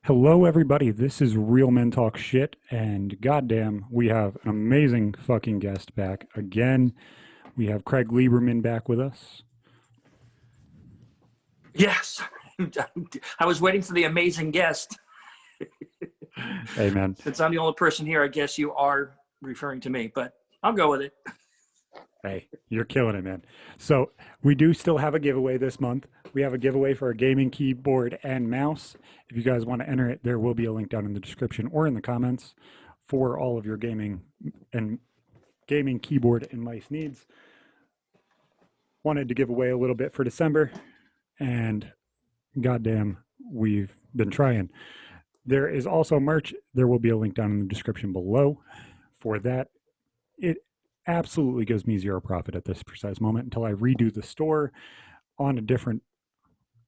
Hello, everybody. This is Real Men Talk Shit, and goddamn, we have an amazing fucking guest back again. We have Craig Lieberman back with us. Yes. I was waiting for the amazing guest. Hey, man. Since I'm the only person here, I guess you are referring to me, but I'll go with it. Hey, you're killing it, man. So, we do still have a giveaway this month. We have a giveaway for a gaming keyboard and mouse. If you guys want to enter it, there will be a link down in the description or in the comments for all of your gaming keyboard and mice needs. Wanted to give away a little bit for December, and goddamn, we've been trying. There is also merch. There will be a link down in the description below for that. It absolutely gives me zero profit at this precise moment until I redo the store on a different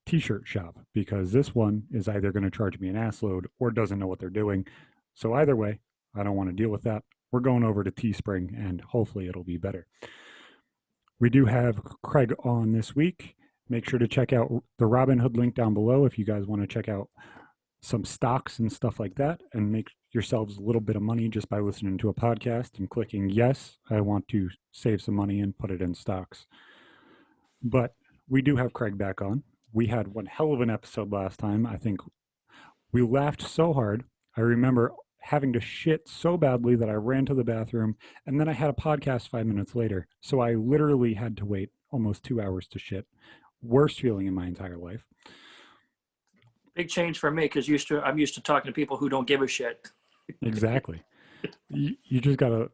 t-shirt shop, because this one is either going to charge me an ass load or doesn't know what they're doing. So either way, I don't want to deal with that. We're going over to Teespring, and hopefully it'll be better. We do have Craig on this week. Make sure to check out the Robinhood link down below if you guys want to check out some stocks and stuff like that and make yourselves a little bit of money just by listening to a podcast and clicking, yes, I want to save some money and put it in stocks. But we do have Craig back on. We had one hell of an episode last time. I think we laughed so hard. I remember having to shit so badly that I ran to the bathroom, and then I had a podcast 5 minutes later. So I literally had to wait almost 2 hours to shit. Worst feeling in my entire life. Big change for me because I'm used to talking to people who don't give a shit. Exactly. You just got to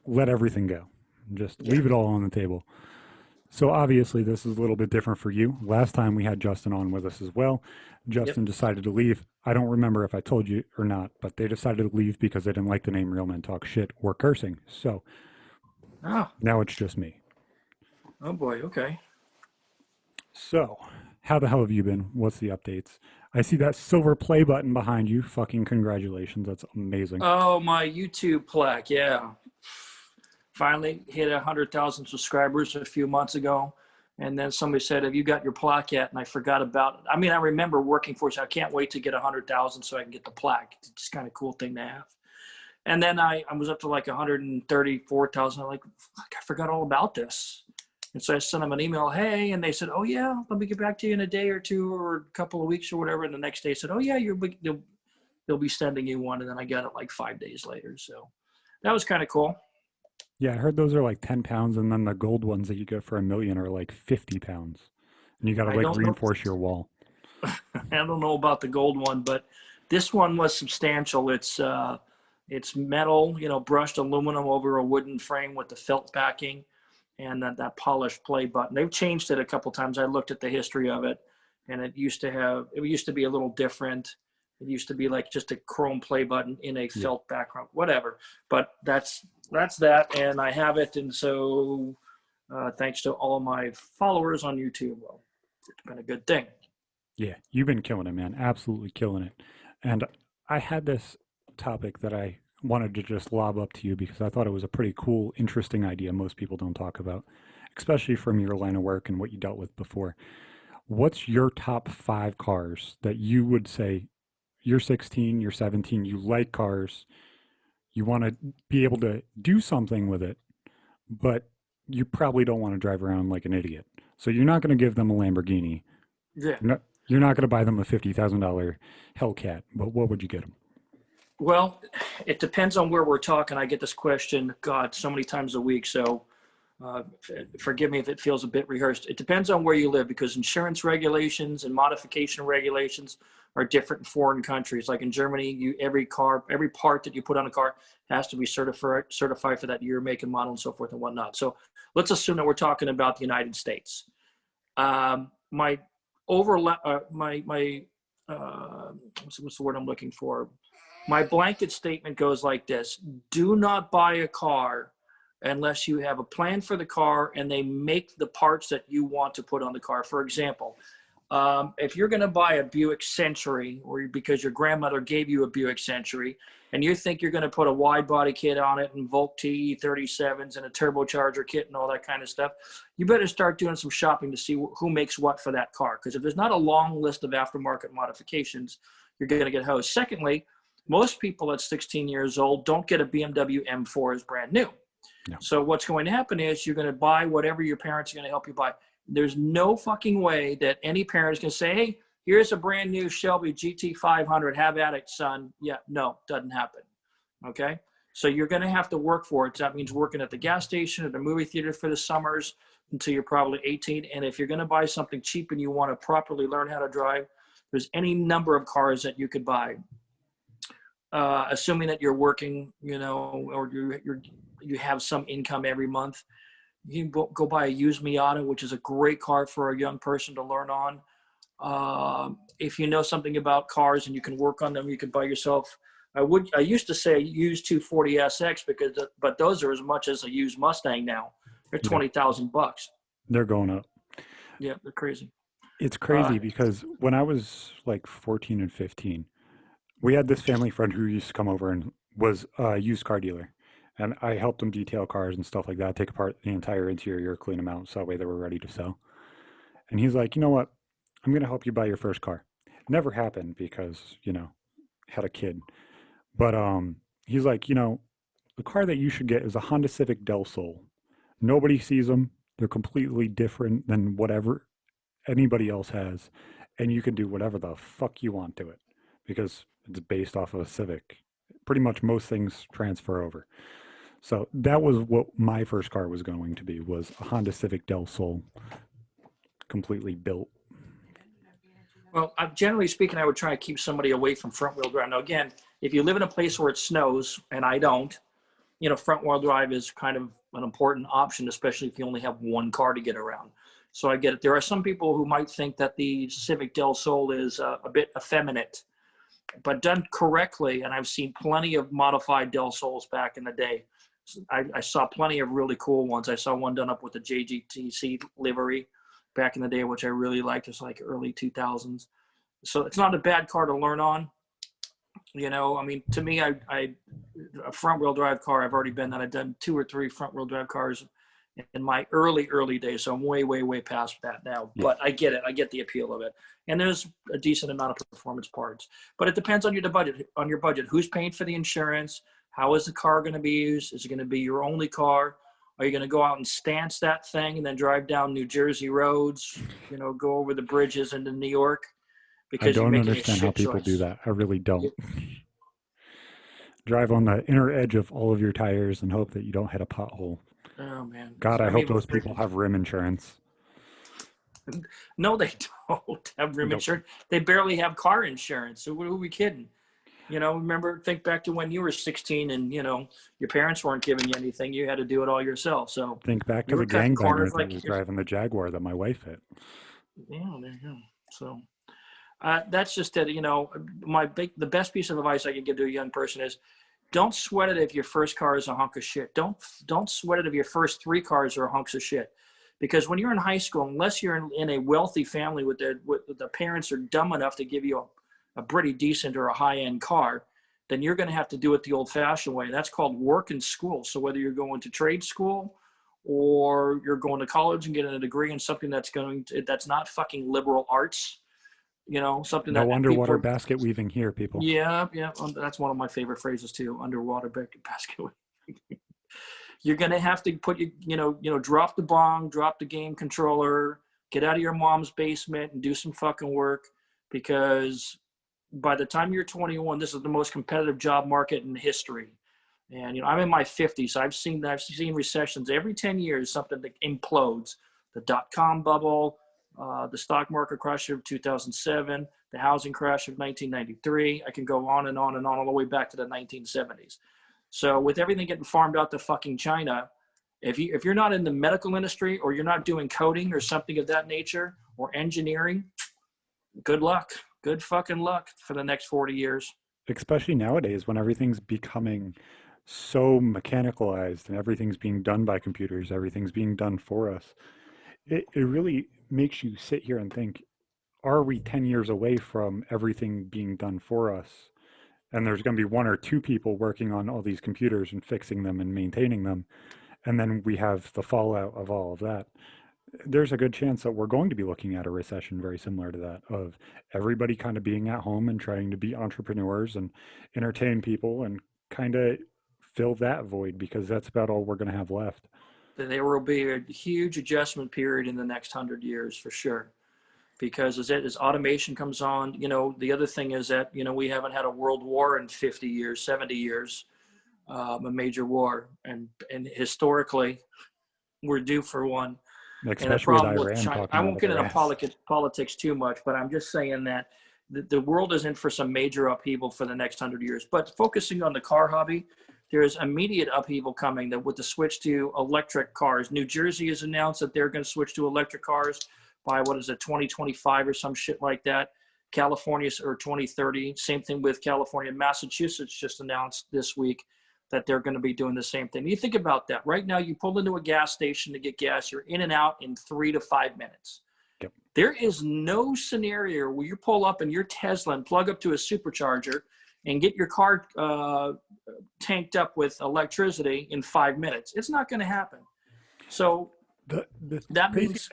let everything go. Just leave it all on the table. So obviously this is a little bit different for you. Last time we had Justin on with us as well. Justin decided to leave. I don't remember if I told you or not, but they decided to leave because they didn't like the name Real Men Talk Shit or cursing. So now it's just me. Oh boy, okay. So how the hell have you been? What's the updates? I see that silver play button behind you. Fucking congratulations. That's amazing. Oh, my YouTube plaque, yeah. Finally hit 100,000 subscribers a few months ago. And then somebody said, have you got your plaque yet? And I forgot about it. I mean, I remember working for it, so I can't wait to get 100,000 so I can get the plaque. It's just kind of cool thing to have. And then I was up to like 134,000. I'm like, fuck, I forgot all about this. And so I sent them an email, hey, and they said, oh yeah, let me get back to you in a day or two or a couple of weeks or whatever. And the next day said, oh yeah, they'll be sending you one. And then I got it like 5 days later. So that was kind of cool. Yeah, I heard those are like 10 pounds, and then the gold ones that you get for $1 million are like 50 pounds. And you got to like reinforce your wall. I don't know about the gold one, but this one was substantial. It's metal, brushed aluminum over a wooden frame with the felt backing. And that polished play button. They've changed it a couple times. I looked at the history of it, and it used to be a little different. It used to be like just a chrome play button in a felt background, whatever. But that's that, and I have it. And so thanks to all my followers on YouTube, well, it's been a good thing. Yeah, you've been killing it, man. Absolutely killing it. And I had this topic that I wanted to just lob up to you because I thought it was a pretty cool, interesting idea most people don't talk about, especially from your line of work and what you dealt with before. What's your top 5 cars that you would say you're 16, you're 17, you like cars, you want to be able to do something with it, but you probably don't want to drive around like an idiot. So you're not going to give them a Lamborghini. Yeah. You're not going to buy them a $50,000 Hellcat, but what would you get them? Well, it depends on where we're talking. I get this question, God, so many times a week. So forgive me if it feels a bit rehearsed. It depends on where you live, because insurance regulations and modification regulations are different in foreign countries. Like in Germany, every part that you put on a car has to be certified for that year, make, and model, and so forth and whatnot. So let's assume that we're talking about the United States. What's the word I'm looking for? My blanket statement goes like this: do not buy a car unless you have a plan for the car and they make the parts that you want to put on the car. For example, If you're going to buy a Buick Century, or because your grandmother gave you a Buick Century, and you think you're going to put a wide body kit on it and Volt TE 37s and a turbocharger kit and all that kind of stuff, you better start doing some shopping to see who makes what for that car. Because if there's not a long list of aftermarket modifications, you're going to get hosed. Secondly, most people at 16 years old don't get a BMW M4 as brand new. No. So what's going to happen is you're going to buy whatever your parents are going to help you buy. There's no fucking way that any parent is going to say, hey, here's a brand new Shelby GT500. Have at it, son. Yeah, no, doesn't happen. Okay? So you're going to have to work for it. That means working at the gas station or the movie theater for the summers until you're probably 18. And if you're going to buy something cheap and you want to properly learn how to drive, there's any number of cars that you could buy. Assuming that you're working, or you have some income every month. You can go buy a used Miata, which is a great car for a young person to learn on. If you know something about cars and you can work on them, you can buy yourself. I used to say used 240 SX but those are as much as a used Mustang now. They're $20,000. They're going up. Yeah, they're crazy. It's crazy because when I was like 14 and 15, we had this family friend who used to come over and was a used car dealer. And I helped them detail cars and stuff like that, take apart the entire interior, clean them out so that way they were ready to sell. And he's like, you know what? I'm going to help you buy your first car. Never happened because, had a kid. But he's like, the car that you should get is a Honda Civic Del Sol. Nobody sees them. They're completely different than whatever anybody else has. And you can do whatever the fuck you want to it because it's based off of a Civic. Pretty much most things transfer over. So that was what my first car was going to be, was a Honda Civic Del Sol, completely built. Well, generally speaking, I would try to keep somebody away from front-wheel drive. Now, again, if you live in a place where it snows, and I don't, front-wheel drive is kind of an important option, especially if you only have one car to get around. So I get it. There are some people who might think that the Civic Del Sol is a bit effeminate, but done correctly, and I've seen plenty of modified Del Sols back in the day. I saw plenty of really cool ones. I saw one done up with the JGTC livery back in the day, which I really liked. It's like early 2000s. So it's not a bad car to learn on. To me, a front-wheel drive car, I've already been that. I've done 2 or 3 front-wheel drive cars in my early days. So I'm way, way, way past that now. Yeah. But I get it. I get the appeal of it. And there's a decent amount of performance parts. But it depends on your budget. Who's paying for the insurance? How is the car going to be used? Is it going to be your only car? Are you going to go out and stance that thing and then drive down New Jersey roads, go over the bridges into New York? Because I don't understand how people do that. I really don't. Drive on the inner edge of all of your tires and hope that you don't hit a pothole. Oh, man. God, I hope those people have rim insurance. No, they don't have rim insurance. They barely have car insurance. So who are we kidding? Think back to when you were 16 and, your parents weren't giving you anything. You had to do it all yourself. So think back to the gangbanger that was driving the Jaguar that my wife hit. Yeah, there you go. So that's just it. The best piece of advice I can give to a young person is don't sweat it if your first car is a hunk of shit. Don't sweat it if your first 3 cars are hunks of shit. Because when you're in high school, unless you're in a wealthy family with the parents are dumb enough to give you a pretty decent or a high-end car, then you're going to have to do it the old-fashioned way. That's called work and school. So whether you're going to trade school or you're going to college and getting a degree in something that's not fucking liberal arts, something that no underwater basket weaving here, people. Yeah. That's one of my favorite phrases too. Underwater basket weaving. You're going to have to put drop the bong, drop the game controller, get out of your mom's basement and do some fucking work, because by the time you're 21, this is the most competitive job market in history. And, I'm in my 50s. So I've seen recessions every 10 years, something that implodes. The dot-com bubble, the stock market crash of 2007, the housing crash of 1993. I can go on and on and on all the way back to the 1970s. So with everything getting farmed out to fucking China, if you're not in the medical industry or you're not doing coding or something of that nature or engineering, good luck. Good fucking luck for the next 40 years. Especially nowadays when everything's becoming so mechanicalized and everything's being done by computers, everything's being done for us. It really makes you sit here and think, are we 10 years away from everything being done for us? And there's going to be one or two people working on all these computers and fixing them and maintaining them. And then we have the fallout of all of that. There's a good chance that we're going to be looking at a recession very similar to that, of everybody kind of being at home and trying to be entrepreneurs and entertain people and kind of fill that void, because that's about all we're going to have left. There will be a huge adjustment period in the next 100 years for sure. Because as automation comes on, the other thing is that, we haven't had a world war in 50 years, 70 years, a major war. And historically, we're due for one. And the Especially with problem with Iran China, talking I out won't of get their into ass. politics too much, but I'm just saying that the world is in for some major upheaval for the next 100 years. But focusing on the car hobby, there's immediate upheaval coming that with the switch to electric cars. New Jersey has announced that they're going to switch to electric cars by 2025 or some shit like that. California or 2030. Same thing with California. Massachusetts just announced this week that they're going to be doing the same thing. You think about that. Right now, you pull into a gas station to get gas, you're in and out in 3 to 5 minutes. Yep. There is no scenario where you pull up in your Tesla and plug up to a supercharger and get your car tanked up with electricity in 5 minutes. It's not going to happen. So The that crazy means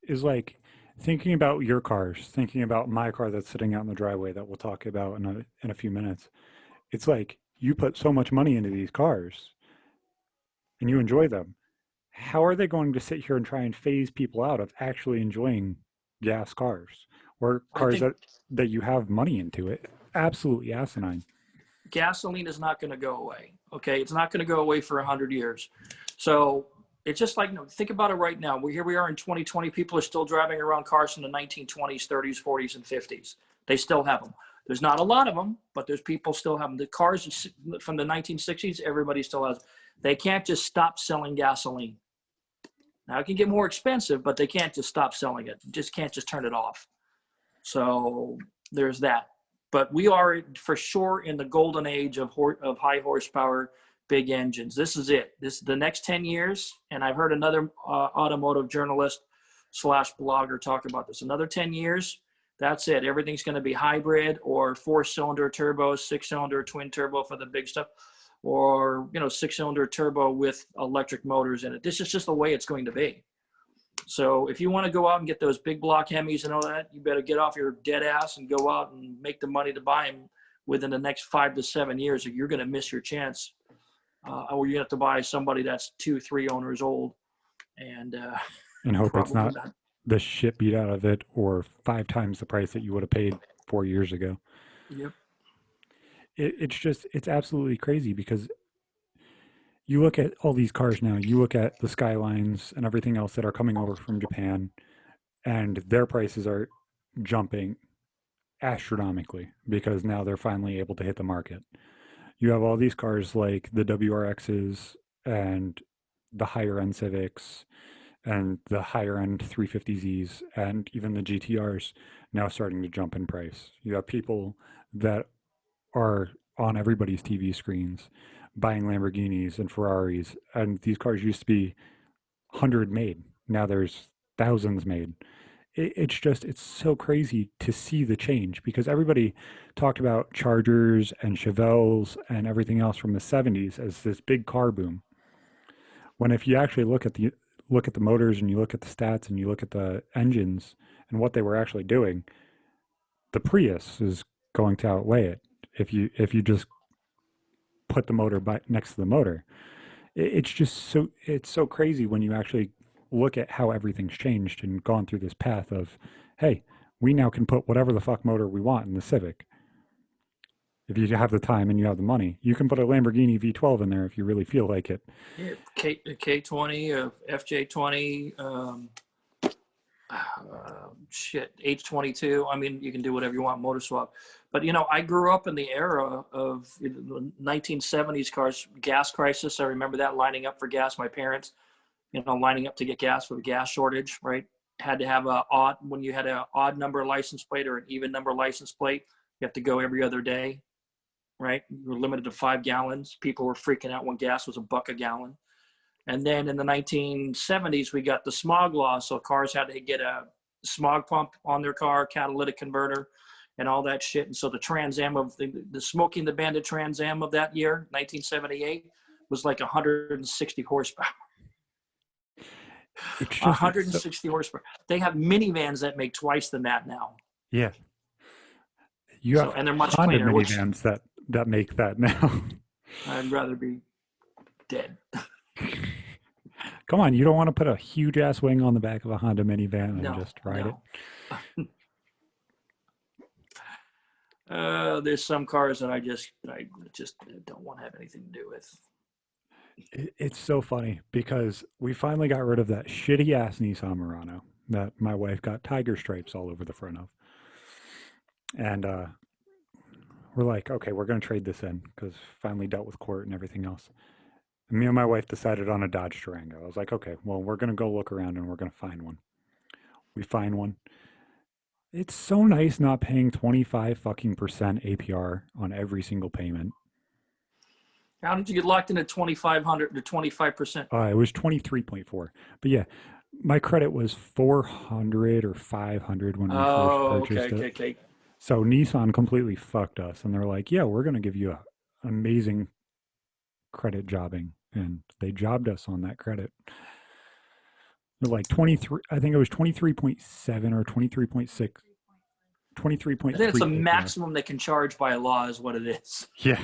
is like thinking about your cars, thinking about my car that's sitting out in the driveway that we'll talk about in a few minutes. It's like you put so much money into these cars and you enjoy them. How are they going to sit here and try and phase people out of actually enjoying gas cars or I cars think that you have money into? It absolutely asinine. gasoline is not going to go away. Okay, it's not going to go away for 100 years. So it's just like, think about it right now. Here we are in 2020. People are still driving around cars from the 1920s, 30s, 40s, and 50s. They still have them. There's not a lot of them, but there's people still have them. The cars from the 1960s, everybody still has them. They can't just stop selling gasoline. Now it can get more expensive, but they can't just stop selling it. You just can't just turn it off. So there's that. But we are for sure in the golden age of high horsepower, big engines. This is it. This is the next 10 years. And I've heard another automotive journalist / blogger talk about this. Another 10 years, that's it. Everything's going to be hybrid or 4-cylinder turbo, 6-cylinder twin turbo for the big stuff, or 6-cylinder turbo with electric motors in it. This is just the way it's going to be. So if you want to go out and get those big block Hemis and all that, you better get off your dead ass and go out and make the money to buy them within the next 5 to 7 years, or you're going to miss your chance. Or you have to buy somebody that's 2-3 owners old, and Hope it's probably not the shit beat out of it or 5 times the price that you would have paid 4 years ago. Yep. It's absolutely crazy, because you look at all these cars now, you look at the Skylines and everything else that are coming over from Japan, and their prices are jumping astronomically because now they're finally able to hit the market. You have all these cars like the WRXs and the higher end Civics and the higher end 350Zs and even the GTRs now starting to jump in price. You have people that are on everybody's TV screens buying Lamborghinis and Ferraris, and these cars used to be 100 made. Now there's thousands made. It's so crazy to see the change, because everybody talked about Chargers and Chevelles and everything else from the 70s as this big car boom. When if you actually look at the motors and you look at the stats and you look at the engines and what they were actually doing, the Prius is going to outweigh it. If you just put the motor next to the motor, it's so crazy when you actually look at how everything's changed and gone through this path of, hey, we now can put whatever the fuck motor we want in the Civic. If you have the time and you have the money, you can put a Lamborghini V12 in there if you really feel like it. Yeah, K20, FJ20, H22. I mean, you can do whatever you want, motor swap. But, I grew up in the era of the 1970s cars, gas crisis. I remember that, lining up for gas. My parents, lining up to get gas for the gas shortage, right? Had to have when you had an odd number license plate or an even number license plate, you have to go every other day, right? You were limited to 5 gallons. People were freaking out when gas was $1 a gallon. And then in the 1970s, we got the smog law. So cars had to get a smog pump on their car, catalytic converter, and all that shit. And so the Trans Am of the Smoking the Bandit Trans Am of that year, 1978, was like 160 horsepower. It's just 160 horsepower. They have minivans that make twice than that now. Yeah. You have and they're much Honda cleaner. minivans that make that now. I'd rather be dead. Come on, you don't want to put a huge ass wing on the back of a Honda minivan and just ride it. There's some cars that I just don't want to have anything to do with. It's so funny because we finally got rid of that shitty ass Nissan Murano that my wife got tiger stripes all over the front of. And we're like, okay, we're going to trade this in because finally dealt with court and everything else. And me and my wife decided on a Dodge Durango. I was like, okay, well, we're going to go look around and we're going to find one. We find one. It's so nice not paying 25 fucking % APR on every single payment. How did you get locked into 2,500 to 25%? It was 23.4. But yeah, my credit was 400 or 500 when we first purchased it. Okay. So Nissan completely fucked us, and they're like, "Yeah, we're going to give you an amazing credit jobbing," and they jobbed us on that credit. They're like 23. I think it was 23.7 or 23.6. 23.3. I think it's the maximum they can charge by law, is what it is. Yeah.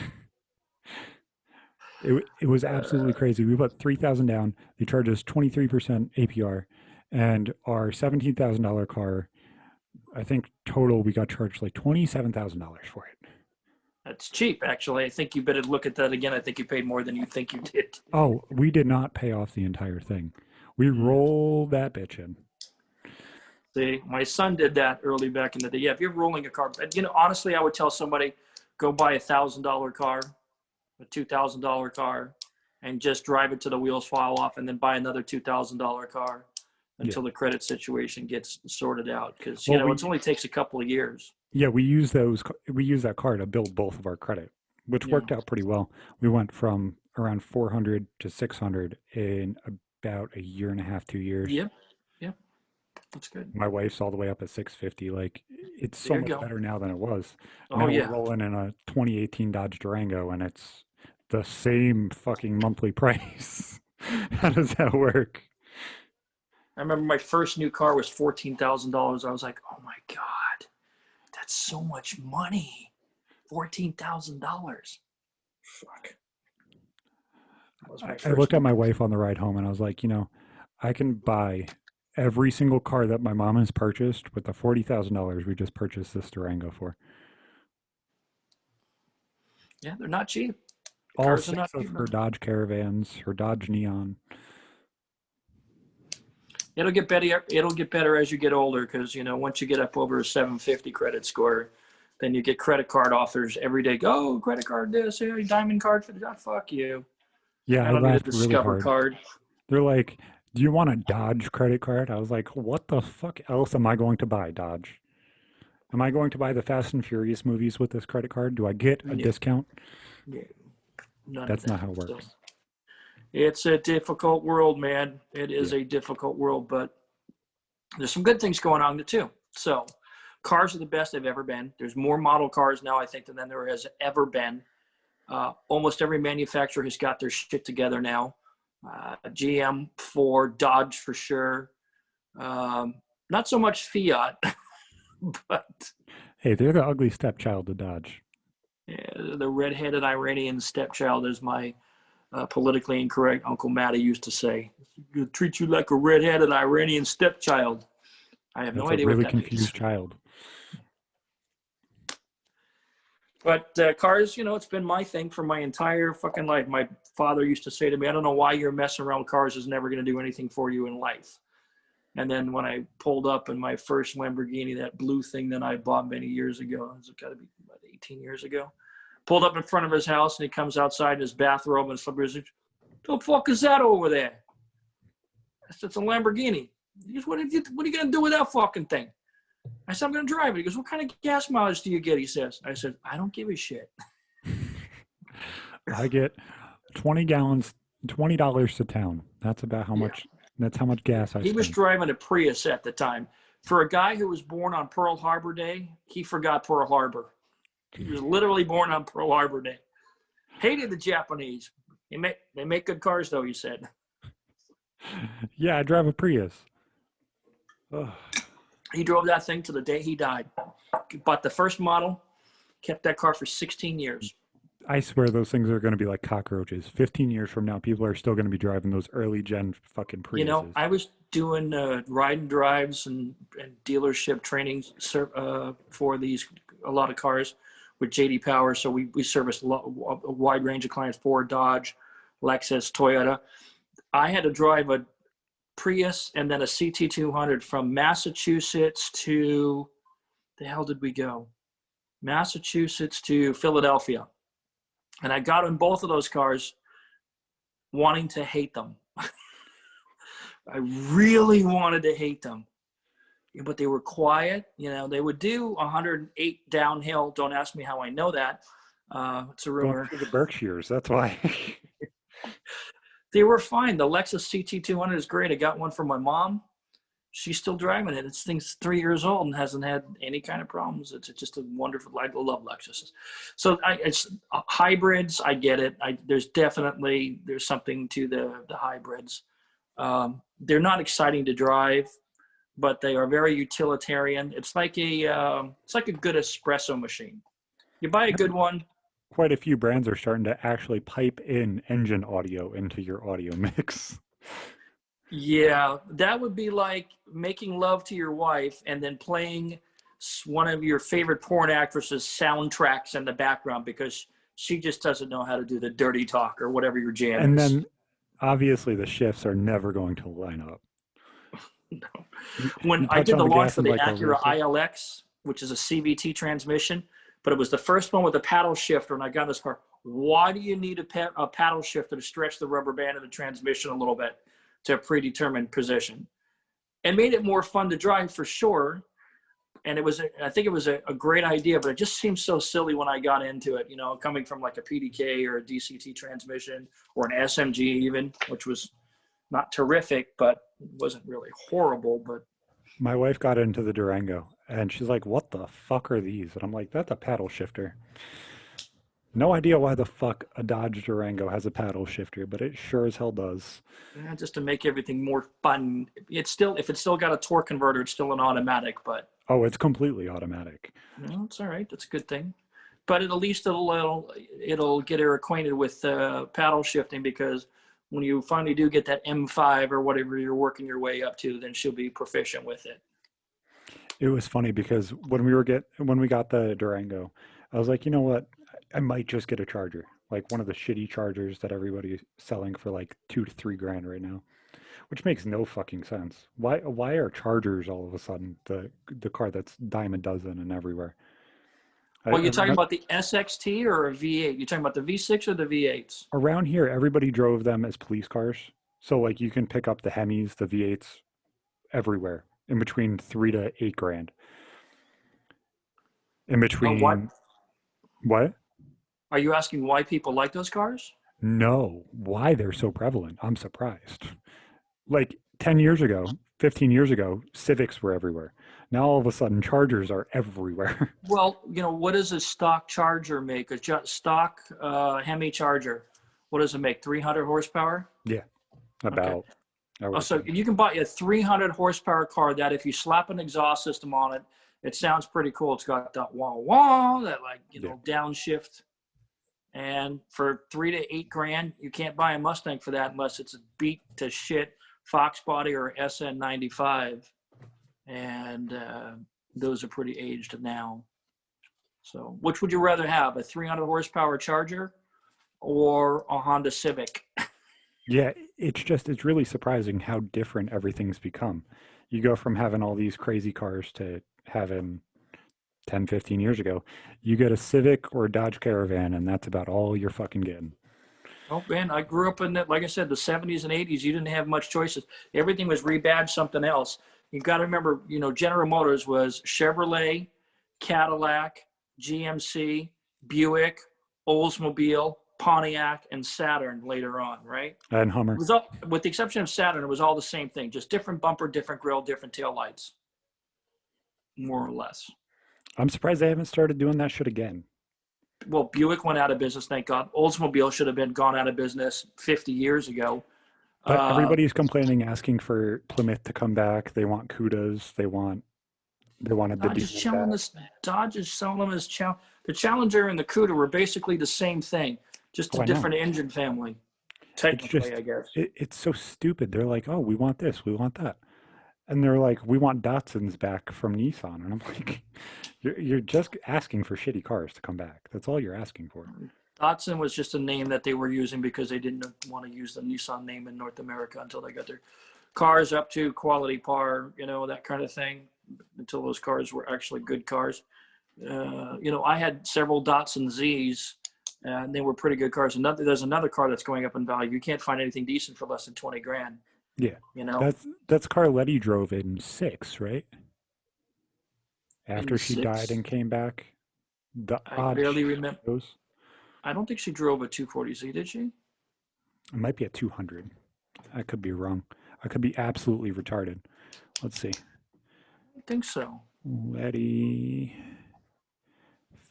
It was absolutely crazy. We put $3,000 down. They charged us 23% APR, and our $17,000 car, I think total we got charged like $27,000 for it. That's cheap, actually. I think you better look at that again. I think you paid more than you think you did. Oh, we did not pay off the entire thing. We rolled that bitch in. See, my son did that early back in the day. Yeah, if you're rolling a car, honestly, I would tell somebody, go buy $1,000 car, a $2,000 car, and just drive it till the wheels fall off, and then buy another $2,000 car until the credit situation gets sorted out. Because it only takes a couple of years. Yeah, we use that car to build both of our credit, which worked out pretty well. We went from around 400 to 600 in about a year and a half, 2 years. Yep. That's good. My wife's all the way up at 650. Like, it's so much better now than it was. Now we're rolling in a 2018 Dodge Durango, and it's the same fucking monthly price. How does that work? I remember my first new car was $14,000. I was like, oh my God, that's so much money. $14,000. Fuck. I looked at my wife on the ride home and I was like, I can buy every single car that my mom has purchased with the $40,000 we just purchased this Durango for. Yeah, they're not cheap. All 6 of her Dodge Caravans, her Dodge Neon. It'll get better as you get older, because once you get up over a 750 credit score, then you get credit card offers every day. Go credit card this, diamond card for that. Fuck you. Yeah, I laughed need a Discover really hard. card. They're like, do you want a Dodge credit card? I was like, what the fuck else am I going to buy, Dodge? Am I going to buy the Fast and Furious movies with this credit card? Do I get a discount? Yeah. That's not how it works. So, it's a difficult world, man. It is a difficult world, but there's some good things going on too. So cars are the best they've ever been. There's more model cars now, I think, than there has ever been. Almost every manufacturer has got their shit together now. GM, Ford, Dodge for sure. Not so much Fiat, but hey, they're the ugly stepchild of Dodge. Yeah, the red-headed Iranian stepchild, as my politically incorrect Uncle Matty used to say. He'll treat you like a red-headed Iranian stepchild. I have no idea what that means. Really confused child. But cars, it's been my thing for my entire fucking life. My father used to say to me, I don't know why you're messing around with cars. It's never going to do anything for you in life. And then when I pulled up in my first Lamborghini, that blue thing that I bought many years ago, it's got to be about 18 years ago, pulled up in front of his house, and he comes outside in his bathrobe and slippers. The fuck is that over there? I said, it's a Lamborghini. He goes, what are you going to do with that fucking thing? I said, I'm going to drive it. He goes, what kind of gas mileage do you get? He says. I said, I don't give a shit. I get 20 gallons, $20 to town. That's about how much. That's how much gas I spend. He was driving a Prius at the time. For a guy who was born on Pearl Harbor Day, he forgot Pearl Harbor. He was literally born on Pearl Harbor Day. Hated the Japanese. They make good cars, though, he said. Yeah, I drive a Prius. Ugh. He drove that thing to the day he died. Bought the first model, kept that car for 16 years. I swear those things are going to be like cockroaches. 15 years from now, people are still going to be driving those early gen fucking Priuses. You know, I was doing ride and drives and dealership training for a lot of cars with JD Power. So we service a wide range of clients: Ford, Dodge, Lexus, Toyota. I had to drive a Prius and then a CT200 from Massachusetts to, the hell did we go? Massachusetts to Philadelphia. And I got in both of those cars wanting to hate them. I really wanted to hate them. But they were quiet. You know, they would do 108 downhill. Don't ask me how I know that. It's a rumor. Going through the Berkshires, that's why. They were fine. The Lexus CT200 is great. I got one for my mom. She's still driving it. This thing's 3 years old and hasn't had any kind of problems. It's just a wonderful, I love Lexuses. So it's hybrids. I get it. There's something to the hybrids. They're not exciting to drive, but they are very utilitarian. It's like a good espresso machine. You buy a good one. Quite a few brands are starting to actually pipe in engine audio into your audio mix. Yeah, that would be like making love to your wife and then playing one of your favorite porn actresses' soundtracks in the background because she just doesn't know how to do the dirty talk or whatever your jam is. And then obviously the shifts are never going to line up. No. When I did the launch for the Acura ILX, which is a CVT transmission, but it was the first one with a paddle shifter, and I got in this car. Why do you need a paddle shifter to stretch the rubber band of the transmission a little bit to a predetermined position? It made it more fun to drive for sure. And I think it was a great idea, but it just seemed so silly when I got into it, you know, coming from like a PDK or a DCT transmission or an SMG even, which was not terrific, but wasn't really horrible. But my wife got into the Durango and she's like, what the fuck are these? And I'm like, that's a paddle shifter. No idea why the fuck a Dodge Durango has a paddle shifter, but it sure as hell does. Yeah, just to make everything more fun. If it's still got a torque converter, it's still an automatic, but. Oh, it's completely automatic. No, it's all right. That's a good thing. But at least it'll get her acquainted with paddle shifting, because when you finally do get that M5 or whatever you're working your way up to, then she'll be proficient with it. It was funny because when we got the Durango, I was like, you know what? I might just get a charger, like one of the shitty chargers that everybody's selling for like $2,000 to $3,000 right now, which makes no fucking sense. Why are chargers all of a sudden the car that's dime a dozen and everywhere? Well, you're talking about the SXT or a V8? You're talking about the V6 or the V8s? Around here, everybody drove them as police cars. So like you can pick up the Hemis, the V8s, everywhere in between $3,000 to $8,000. In between. What? Are you asking why people like those cars? No, why they're so prevalent. I'm surprised. Like 10 years ago, 15 years ago, Civics were everywhere. Now all of a sudden, Chargers are everywhere. Well, you know, what does a stock Charger make? A stock Hemi Charger, what does it make? 300 horsepower? Yeah, about. Okay. So you can buy a 300 horsepower car that if you slap an exhaust system on it, it sounds pretty cool. It's got that wah wah, that downshift. And for $3,000 to $8,000, you can't buy a Mustang for that unless it's a beat to shit Fox body or SN95. And those are pretty aged now. So which would you rather have, a 300 horsepower Charger or a Honda Civic? Yeah, it's really surprising how different everything's become. You go from having all these crazy cars to having 10, 15 years ago, you get a Civic or a Dodge Caravan, and that's about all you're fucking getting. Oh, man, I grew up in, like I said, the 70s and 80s. You didn't have much choices. Everything was rebadged something else. You've got to remember, you know, General Motors was Chevrolet, Cadillac, GMC, Buick, Oldsmobile, Pontiac, and Saturn later on, right? And Hummer. It was all, with the exception of Saturn, it was all the same thing, just different bumper, different grille, different taillights. more or less. I'm surprised they haven't started doing that shit again. Well, Buick went out of business, thank God. Oldsmobile should have been gone out of business 50 years ago. But Uh, everybody's complaining, asking for Plymouth to come back. They want Cudas. They wanted the Dodge is Demon selling back. this. Dodge is selling them as the Challenger and the Cuda were basically the same thing, just a Oh, I know. different engine family. It's Technically, just I guess. it's so stupid. They're like, oh, we want this, we want that, and they're like, we want Datsuns back from Nissan, and I'm like, you're just asking for shitty cars to come back. That's all you're asking for. Datsun was just a name that they were using because they didn't want to use the Nissan name in North America until they got their cars up to quality par, that kind of thing, until those cars were actually good cars. I had several Datsun Zs, and they were pretty good cars. There's another car that's going up in value. You can't find anything decent for less than 20 grand, Yeah, you know, that's Carletti drove in six, right? in After she died six. and came back, the I odd barely shit remember. shows. I don't think she drove a 240Z, did she? It might be a 200. I could be wrong. I could be absolutely retarded. Let's see. I think so. Letty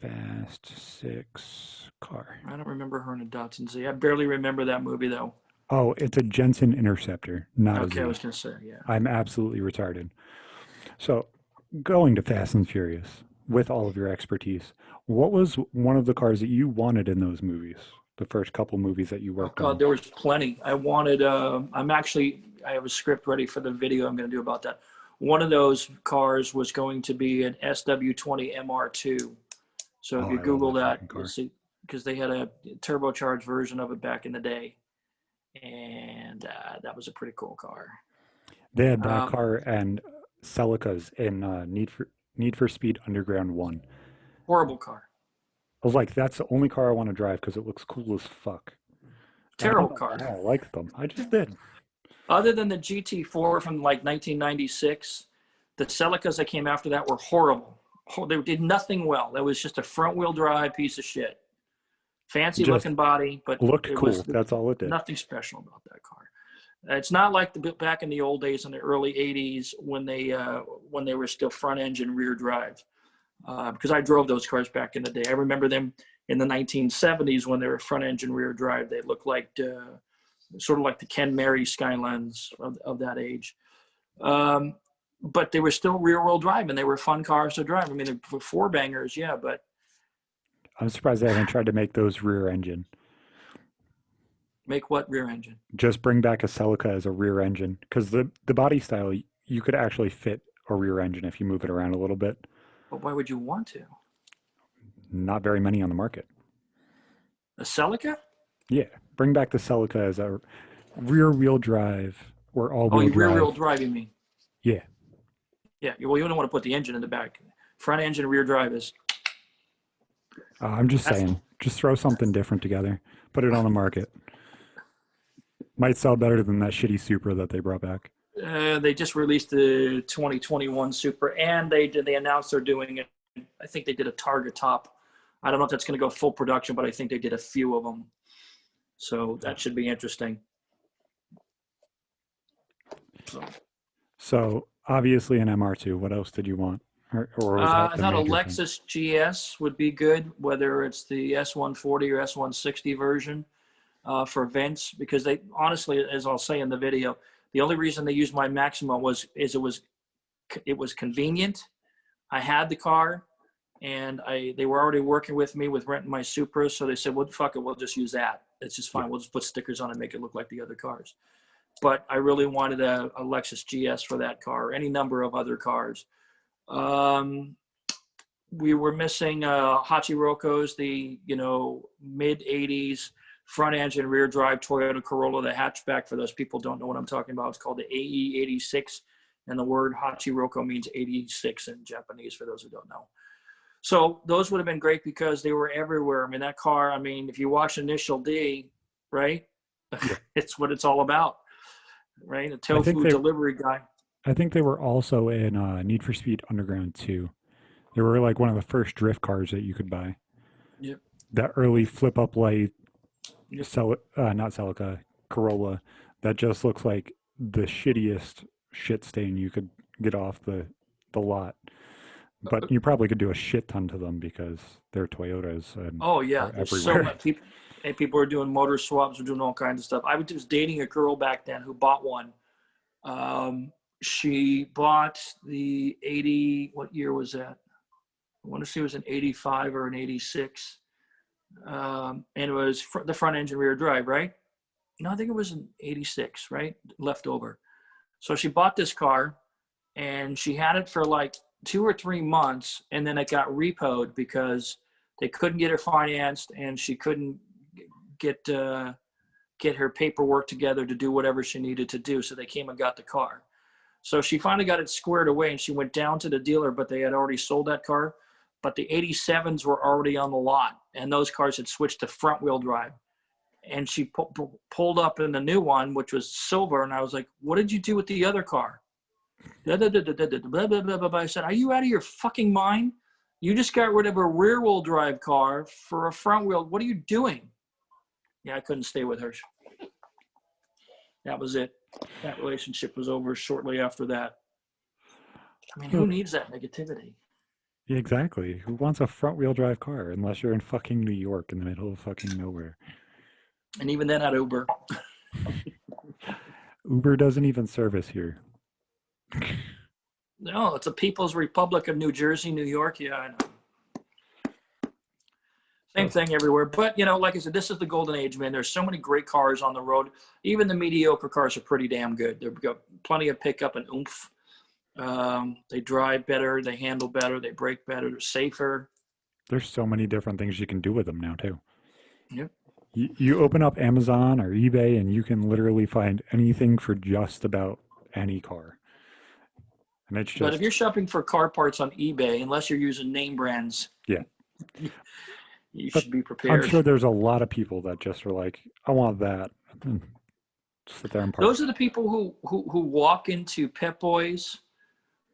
Fast Six car. I don't remember her in a Datsun Z. I barely remember that movie, though. Oh, it's a Jensen Interceptor, not a Okay, I was Z. going to say, yeah. I'm absolutely retarded. So, going to Fast and Furious with all of your expertise, what was one of the cars that you wanted in those movies? The first couple movies that you Oh, worked God, on? there was plenty. I wanted, I have a script ready for the video I'm going to do about that. One of those cars was going to be an SW20 MR2. So if Oh, you I love Google that that, fucking you'll car. see, because they had a turbocharged version of it back in the day. And that was a pretty cool car. They had that Um, car and Celicas in Need for Speed Underground 1. Horrible car. I was like, that's the only car I want to drive because it looks cool as fuck. I don't Terrible know car. why I liked them. I just did. Other than the GT4 from like 1996, the Celicas that came after that were horrible. They did nothing well. That was just a front wheel drive piece of shit. Fancy Just looking body, but looked it cool. was That's all it did. nothing special about that car. It's not like back in the old days in the early 80s when they were still front engine rear drive. Because I drove those cars back in the day. I remember them in the 1970s when they were front engine rear drive. They looked like sort of like the Ken Mary Skylines of that age. But they were still rear wheel drive and they were fun cars to drive. I mean, they were four bangers, yeah, but I'm surprised they haven't tried to make those rear engine. make what rear engine? Just bring back a Celica as a rear engine because the body style you could actually fit a rear engine if you move it around a little bit. But why would you want to? Not very many on the market. A Celica? Yeah, bring back the Celica as a rear wheel drive or all Oh, wheel you rear wheel drive. drive, you mean? Yeah, Yeah, well, you don't want to put the engine in the back. Front engine rear drive is, I'm just that's, saying, just throw something different together, put it on the market. Might sell better than that shitty Supra that they brought back. they just released the 2021 Super and they announced they're doing it. I think they did a Targa top. I don't know if that's going to go full production, but I think they did a few of them. So that should be interesting. So obviously an MR2. What else did you want, or was that I the thought a major thing? Lexus GS would be good, whether it's the S140 or S160 version for events, because they honestly, as I'll say in the video, the only reason they used my Maxima it was convenient. I had the car, and they were already working with me with renting my Supra, so they said, "Well, fuck it, we'll just use that. It's just fine. Yeah. We'll just put stickers on it and make it look like the other cars." But I really wanted a Lexus GS for that car, or any number of other cars. We were missing Hachirokos, the mid '80s front engine rear drive Toyota Corolla, the hatchback. For those people who don't know what I'm talking about, it's called the AE86, and the word Hachiroko means 86 in Japanese. For those who don't know, so those would have been great because they were everywhere. I mean, that car. I mean, if you watch Initial D, right, Yeah. it's what it's all about, right? A I think tofu delivery guy. I think they were also in Need for Speed Underground 2. They were like one of the first drift cars that you could buy. Yep. That early flip up light, Yep. not Celica, Corolla, that just looks like the shittiest shit stain you could get off the lot. but you probably could do a shit ton to them because they're Toyotas and Oh yeah, are there's so everywhere. much people, and people are doing motor swaps, are doing all kinds of stuff. I was just dating a girl back then who bought one. She bought the 80. What year was that? I want to say it was an 85 or an 86. And it was the front engine rear drive, right? No, I think it was an 86, right? Left over. So she bought this car and she had it for like 2 or 3 months, and then it got repoed because they couldn't get her financed and she couldn't get get her paperwork together to do whatever she needed to do. So they came and got the car. So she finally got it squared away and she went down to the dealer, but they had already sold that car. But the 87s were already on the lot, and those cars had switched to front wheel drive. And she pulled up in the new one, which was silver. And I was like, what did you do with the other car? Blah, blah, blah, blah, blah, blah, blah. I said, are you out of your fucking mind? You just got rid of a rear wheel drive car for a front wheel. What are you doing? Yeah, I couldn't stay with her. That was it. That relationship was over shortly after that. I mean, who needs that negativity? Exactly. Who wants a front wheel drive car unless you're in fucking New York in the middle of fucking nowhere? And even then at Uber. Uber doesn't even service here. No, it's a People's Republic of New Jersey, New York. Yeah, I know. Same thing everywhere. But, you know, like I said, this is the golden age, man. There's so many great cars on the road. Even the mediocre cars are pretty damn good. They've got plenty of pickup and oomph. They drive better. They handle better. They brake better. They're safer. There's so many different things you can do with them now, too. Yep. You open up Amazon or eBay and you can literally find anything for just about any car. And it's just, But if you're shopping for car parts on eBay, unless you're using name brands, yeah, you but should be prepared. I'm sure there's a lot of people that just are like, I want that. And sit there and park. Those are the people who walk into Pep Boys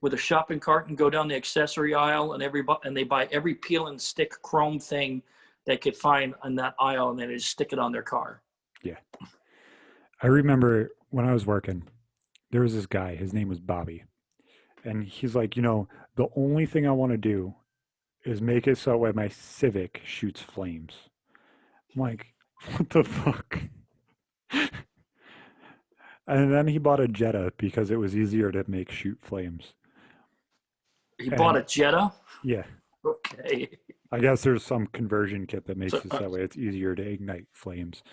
with a shopping cart and go down the accessory aisle and they buy every peel and stick chrome thing they could find on that aisle, and then they just stick it on their car. Yeah. I remember when I was working, there was this guy, his name was Bobby. And he's like, you know, the only thing I want to do is make it so when my Civic shoots flames. I'm like, what the fuck? And then he bought a Jetta because it was easier to make shoot flames. He bought a Jetta? Yeah. Okay. I guess there's some conversion kit that makes it So, that way it's easier to ignite flames.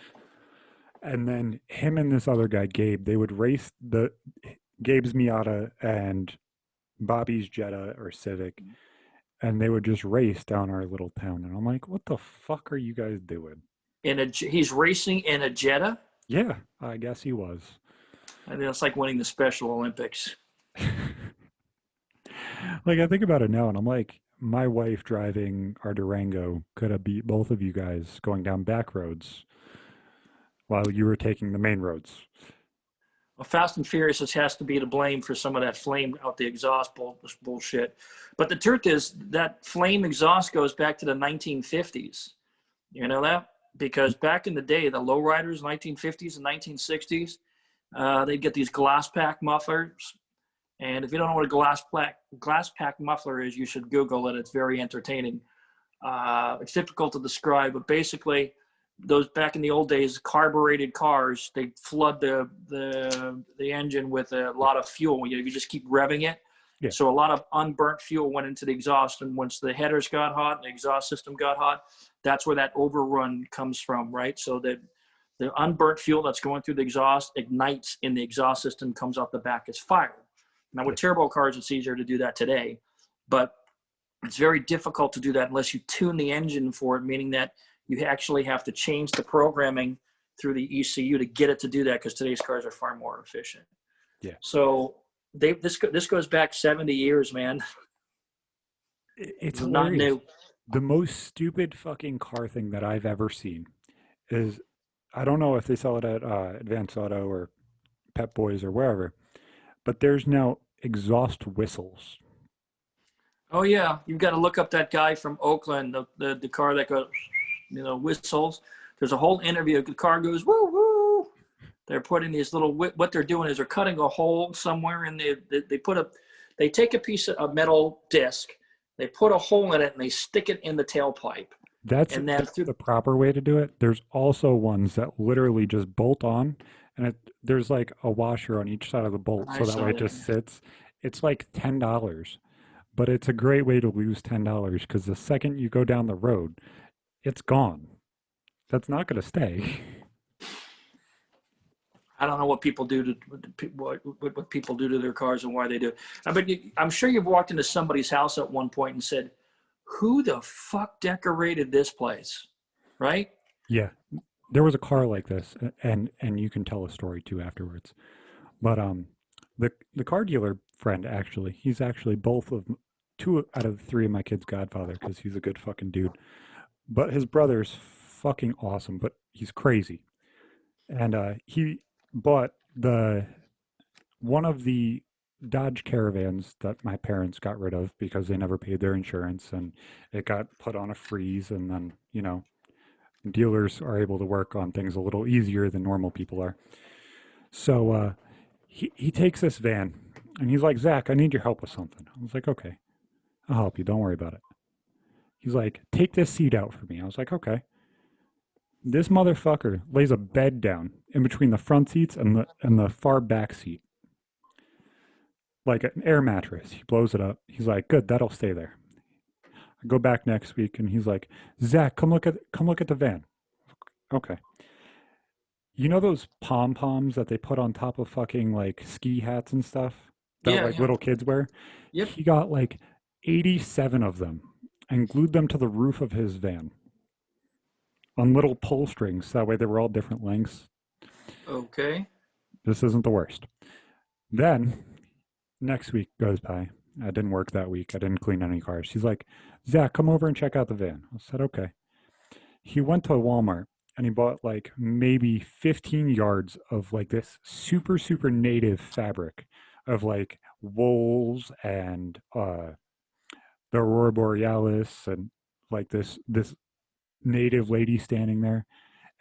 And then him and this other guy, Gabe, they would race Gabe's Miata and Bobby's Jetta or Civic, and they would just race down our little town. And I'm like, what the fuck are you guys doing? he's racing in a Jetta? Yeah, I guess he was. I mean, it's like winning the Special Olympics. Like, I think about it now, and I'm like, my wife driving our Durango could have beat both of you guys going down back roads while you were taking the main roads. Well, Fast and Furious has to be to blame for some of that flame out the exhaust bullshit. But the truth is that flame exhaust goes back to the 1950s. You know that? Because back in the day, the lowriders, 1950s and 1960s, they'd get these glass pack mufflers. And if you don't know what a glass pack muffler is, you should Google it. It's very entertaining. It's difficult to describe, but basically, those back in the old days, carbureted cars, they flood the engine with a lot of fuel. You just keep revving it. Yeah. So a lot of unburnt fuel went into the exhaust, and once the headers got hot and the exhaust system got hot, that's where that overrun comes from, right? So that the unburnt fuel that's going through the exhaust ignites in the exhaust system, comes out the back as fire. Now with turbo cars, it's easier to do that today, but it's very difficult to do that unless you tune the engine for it, meaning that you actually have to change the programming through the ECU to get it to do that, because today's cars are far more efficient. Yeah. So this goes back 70 years, man. It's not hilarious. new. The most stupid fucking car thing that I've ever seen is, I don't know if they sell it at Advance Auto or Pep Boys or wherever, but there's now exhaust whistles. Oh yeah, you've got to look up that guy from Oakland, the car that goes, whistles. There's a whole interview. The car goes woo woo. They're putting these little. What they're doing is they're cutting a hole somewhere, and they take a piece of a metal disc, They put a hole in it and they stick it in the tailpipe. That's And then the proper way to do it. There's also ones that literally just bolt on, and there's like a washer on each side of the bolt, I so that saw way it that. just sits. It's like $10, but it's a great way to lose $10 because the second you go down the road, it's gone. That's not going to stay. I don't know what people do to what people do to their cars and why they do. But I'm sure you've walked into somebody's house at one point and said, "Who the fuck decorated this place?" Right? Yeah, there was a car like this, and you can tell a story too afterwards. But the car dealer friend actually, he's actually both of two out of the three of my kids' godfather because he's a good fucking dude. But his brother's fucking awesome, but he's crazy. And he bought the one of the Dodge Caravans that my parents got rid of because they never paid their insurance, and it got put on a freeze. And then, dealers are able to work on things a little easier than normal people are. So he takes this van and he's like, Zach, I need your help with something. I was like, okay, I'll help you. Don't worry about it. He's like, take this seat out for me. I was like, okay. This motherfucker lays a bed down in between the front seats and the far back seat, like an air mattress. He blows it up. He's like, good, that'll stay there. I go back next week and he's like, Zach, come look at the van. Okay. You know those pom poms that they put on top of fucking like ski hats and stuff that Yeah, like yeah. little kids wear? Yep. He got like 87 of them and glued them to the roof of his van on little pull strings. That way they were all different lengths. Okay. This isn't the worst. Then next week goes by. I didn't work that week. I didn't clean any cars. He's like, Zach, come over and check out the van. I said, okay. He went to Walmart and he bought like maybe 15 yards of like this super, super native fabric of like wolves and the Aurora Borealis and like this native lady standing there,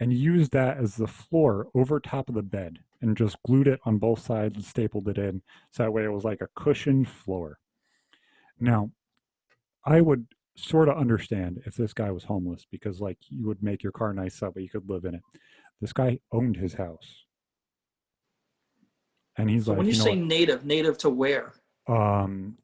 and used that as the floor over top of the bed and just glued it on both sides and stapled it in so that way it was like a cushioned floor. Now, I would sort of understand if this guy was homeless because like you would make your car nice so that way you could live in it. This guy owned his house. And he's So when like, you you know say what? native to where? In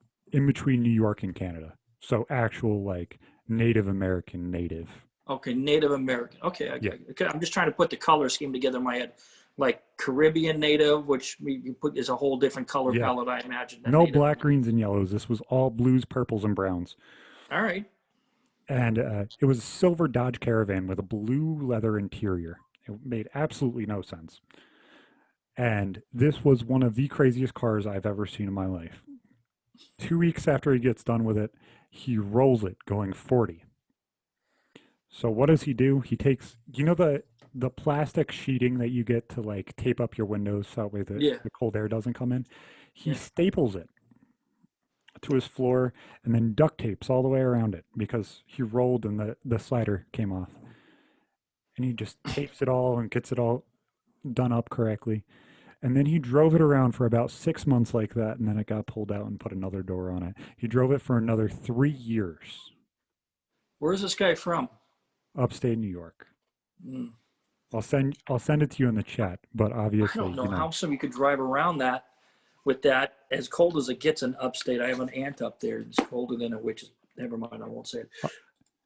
between New York and Canada. So actual like Native American native. Okay, Native American. Okay, Yeah. okay. I'm just trying to put the color scheme together in my head. Like Caribbean Native, which you put is a whole different color Yeah. palette, I imagine. Than No Native black, American. greens, and yellows. This was all blues, purples, and browns. All right. And it was a silver Dodge Caravan with a blue leather interior. It made absolutely no sense. And this was one of the craziest cars I've ever seen in my life. 2 weeks after he gets done with it, he rolls it going 40. So what does he do? He takes, the plastic sheeting that you get to like tape up your windows so that way Yeah, the cold air doesn't come in. He yeah. staples it to his floor and then duct tapes all the way around it because he rolled and the slider came off. And he just tapes it all and gets it all done up correctly. And then he drove it around for about 6 months like that, and then it got pulled out and put another door on it. He drove it for another 3 years, Where's this guy from? upstate New York. Mm. I'll send it to you in the chat, but I obviously, don't know how some you could drive around that with that as cold as it gets in upstate. I have an aunt up there. It's colder than it, which is never mind. I won't say it. uh,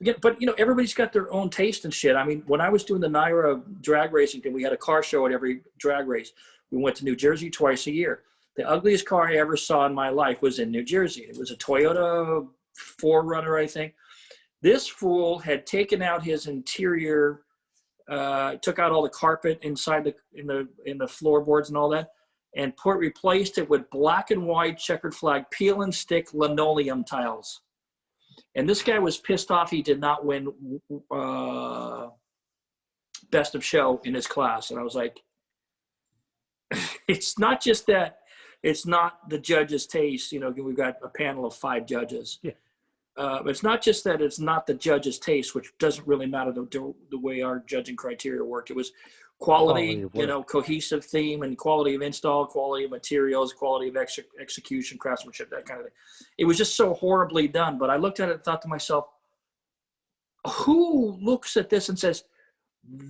Yeah, but everybody's got their own taste and shit. I mean, when I was doing the Naira drag racing thing, we had a car show at every drag race. We went to New Jersey twice a year. The ugliest car I ever saw in my life was in New Jersey. It was a Toyota 4Runner, I think. This fool had taken out his interior, took out all the carpet inside in the floorboards and all that, and replaced it with black and white checkered flag peel and stick linoleum tiles. And this guy was pissed off he did not win best of show in his class. And I was like, it's not just that it's not the judge's taste. We've got a panel of 5 judges. yeah, But it's not just that it's not the judge's taste, which doesn't really matter the way our judging criteria worked. It was quality, of work. cohesive theme and quality of install, quality of materials, quality of execution, craftsmanship, that kind of thing. It was just so horribly done. But I looked at it and thought to myself, who looks at this and says,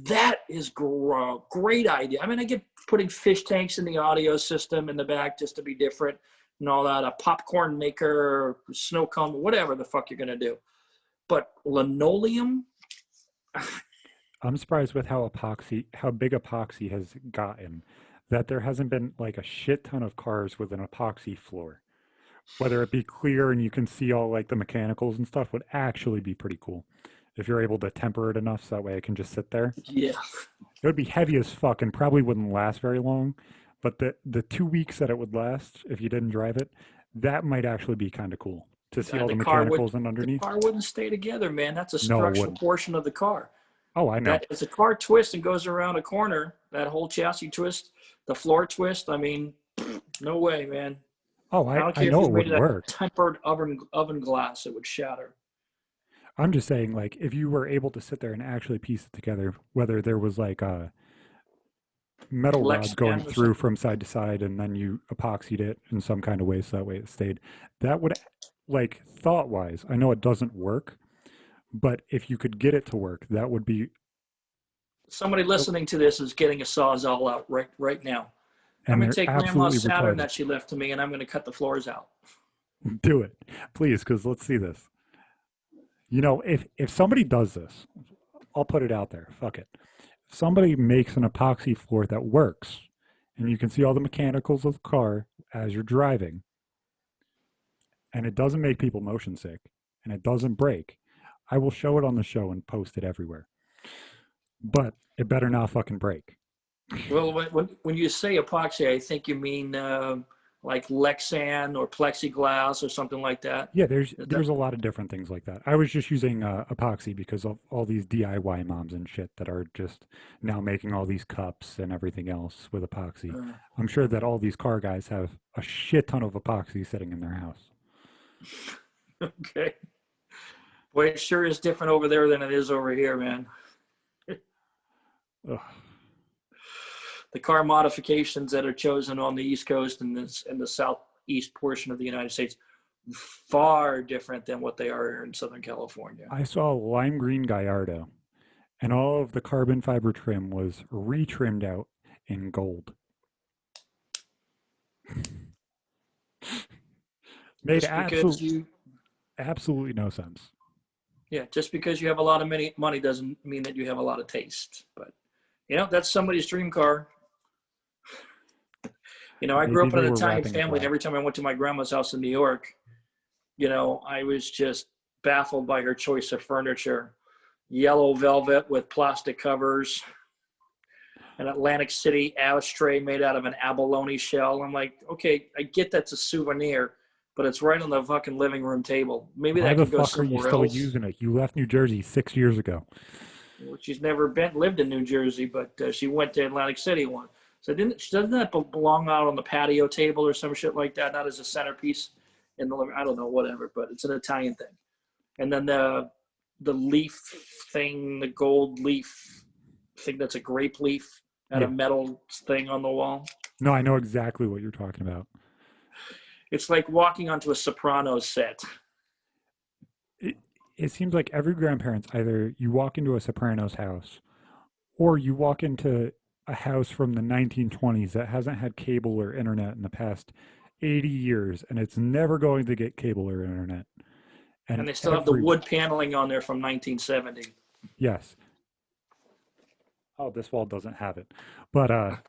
that is great idea? I mean, I get putting fish tanks in the audio system in the back just to be different and all that, a popcorn maker, snow cone, whatever the fuck you're going to do. But linoleum? I'm surprised with how big epoxy has gotten, that there hasn't been like a shit ton of cars with an epoxy floor. Whether it be clear and you can see all like the mechanicals and stuff would actually be pretty cool. If you're able to temper it enough so that way it can just sit there. Yeah. It would be heavy as fuck and probably wouldn't last very long. But the 2 weeks that it would last if you didn't drive it, that might actually be kind of cool to see all the mechanicals and underneath. The car wouldn't stay together, man. That's a No, it structural wouldn't. portion of the car. Oh, I know. That as the car twists and goes around a corner, that whole chassis twist, the floor twist. I mean, no way, man. Oh, I don't I care know if it you would made it work. tempered oven glass, it would shatter. I'm just saying, like, if you were able to sit there and actually piece it together, whether there was like a metal rods going Lexan or through from side to side and then you epoxied it in some kind of way so that way it stayed, that would, like, thought wise, I know it doesn't work, but if you could get it to work, that would be. Somebody listening to this is getting a Sawzall out right now. I'm And going they're to take Grandma's absolutely Saturn retarded. that she left to me, and I'm going to cut the floors out. Do it, please, because let's see this. If somebody does this, I'll put it out there. Fuck it. If somebody makes an epoxy floor that works, and you can see all the mechanicals of the car as you're driving, and it doesn't make people motion sick, and it doesn't break, I will show it on the show and post it everywhere. But it better not fucking break. Well, when you say epoxy, I think you mean like Lexan or plexiglass or something like that. Yeah, there's a lot of different things like that. I was just using epoxy because of all these DIY moms and shit that are just now making all these cups and everything else with epoxy. I'm sure that all these car guys have a shit ton of epoxy sitting in their house. Okay. Boy, it sure is different over there than it is over here, man. Ugh. The car modifications that are chosen on the East Coast and the southeast portion of the United States, far different than what they are in Southern California. I saw a lime green Gallardo, and all of the carbon fiber trim was retrimmed out in gold. Made absolutely no sense. Yeah, just because you have a lot of money doesn't mean that you have a lot of taste. But, that's somebody's dream car. I grew up in an Italian family, and every time I went to my grandma's house in New York, I was just baffled by her choice of furniture. Yellow velvet with plastic covers, an Atlantic City ashtray made out of an abalone shell. I'm like, okay, I get that's a souvenir, but it's right on the fucking living room table. Maybe that could go somewhere else. Why the fuck are you still using it? You left New Jersey 6 years ago. Well, she's never lived in New Jersey, but she went to Atlantic City once. So doesn't that belong out on the patio table or some shit like that? Not as a centerpiece in the living, I don't know, whatever, but it's an Italian thing. And then the leaf thing, the gold leaf, I think that's a grape leaf, and a metal thing on the wall. No, I know exactly what you're talking about. It's like walking onto a Sopranos set. It seems like every grandparent's either you walk into a Sopranos house or you walk into a house from the 1920s that hasn't had cable or internet in the past 80 years, and it's never going to get cable or internet. And they still have the wood paneling on there from 1970. Yes. Oh, this wall doesn't have it. But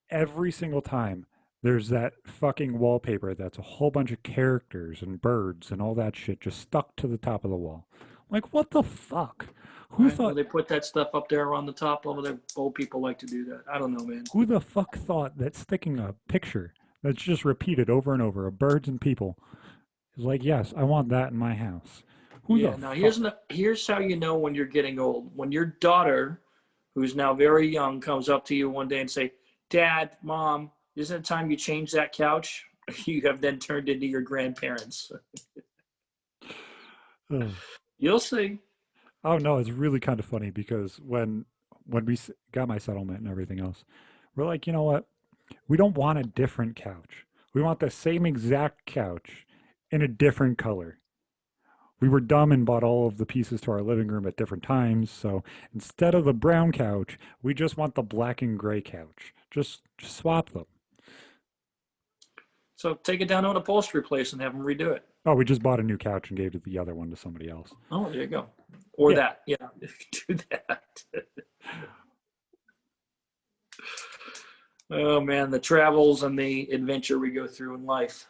every single time there's that fucking wallpaper that's a whole bunch of characters and birds and all that shit just stuck to the top of the wall. Like, what the fuck? Who thought well, they put that stuff up there on the top over there? Old people like to do that. I don't know, man. Who the fuck thought that sticking a picture that's just repeated over and over of birds and people is like, yes, I want that in my house? Here's how you know when you're getting old. When your daughter, who's now very young, comes up to you one day and say, Dad, Mom, isn't it time you change that couch? You have then turned into your grandparents. You'll see. Oh, no, it's really kind of funny because when when we got my settlement and everything else, we're like, you know what? We don't want a different couch. We want the same exact couch in a different color. We were dumb and bought all of the pieces to our living room at different times. So instead of the brown couch, we just want the black and gray couch. Just swap them. So take it down to an upholstery place and have them redo it. Oh, we just bought a new couch and gave the other one to somebody else. Oh, there you go. Or Yeah, that. Yeah, do that. Oh man, the travels and the adventure we go through in life.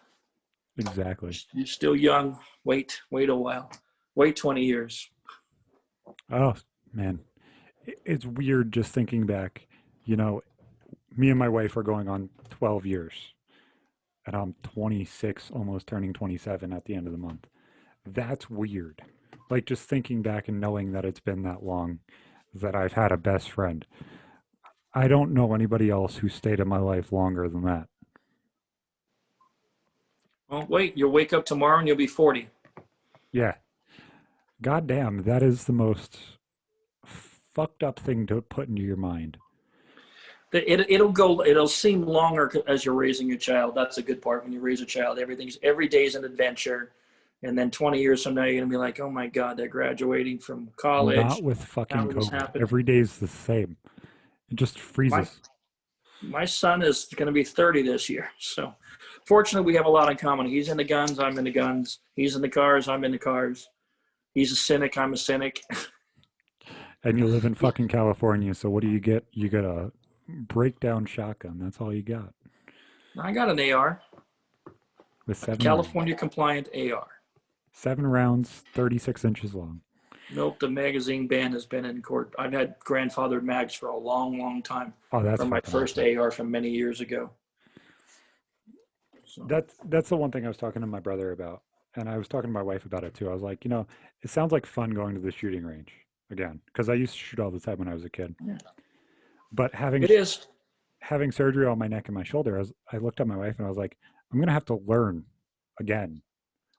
exactly. You're still young. Wait a while. Wait 20 years. Oh, man. It's weird just thinking back. You know, me and my wife are going on 12 years, and I'm 26, almost turning 27 at the end of the month. That's weird. Like just thinking back and knowing that it's been that long that I've had a best friend. I don't know anybody else who stayed in my life longer than that. Well, wait, you'll wake up tomorrow and you'll be 40. Yeah. Goddamn, that is the most fucked up thing to put into your mind. It'll seem longer as you're raising your child. That's a good part. When you raise a child, every day is an adventure. And then 20 years from now, you're going to be like, oh my God, they're graduating from Not college. with How fucking did this COVID. happen? Every day is the same. It just My, freezes. my son is going to be 30 this year. So fortunately, we have a lot in common. He's into guns. I'm into guns. He's into cars. I'm into cars. He's a cynic. I'm a cynic. And you live in fucking California, so what do you get? You get a breakdown shotgun. That's all you got. I got an AR, With a 7 rounds. California compliant AR. 7 rounds, 36 inches long. Nope, the magazine ban has been in court. I've had grandfathered mags for a long, long time Oh, that's from my fucking first awesome. AR from many years ago. So, That's the one thing I was talking to my brother about, and I was talking to my wife about it too. I was like, it sounds like fun going to the shooting range again, because I used to shoot all the time when I was a kid. yeah, But it is. having surgery on my neck and my shoulder, I looked at my wife and I was like, I'm gonna have to learn again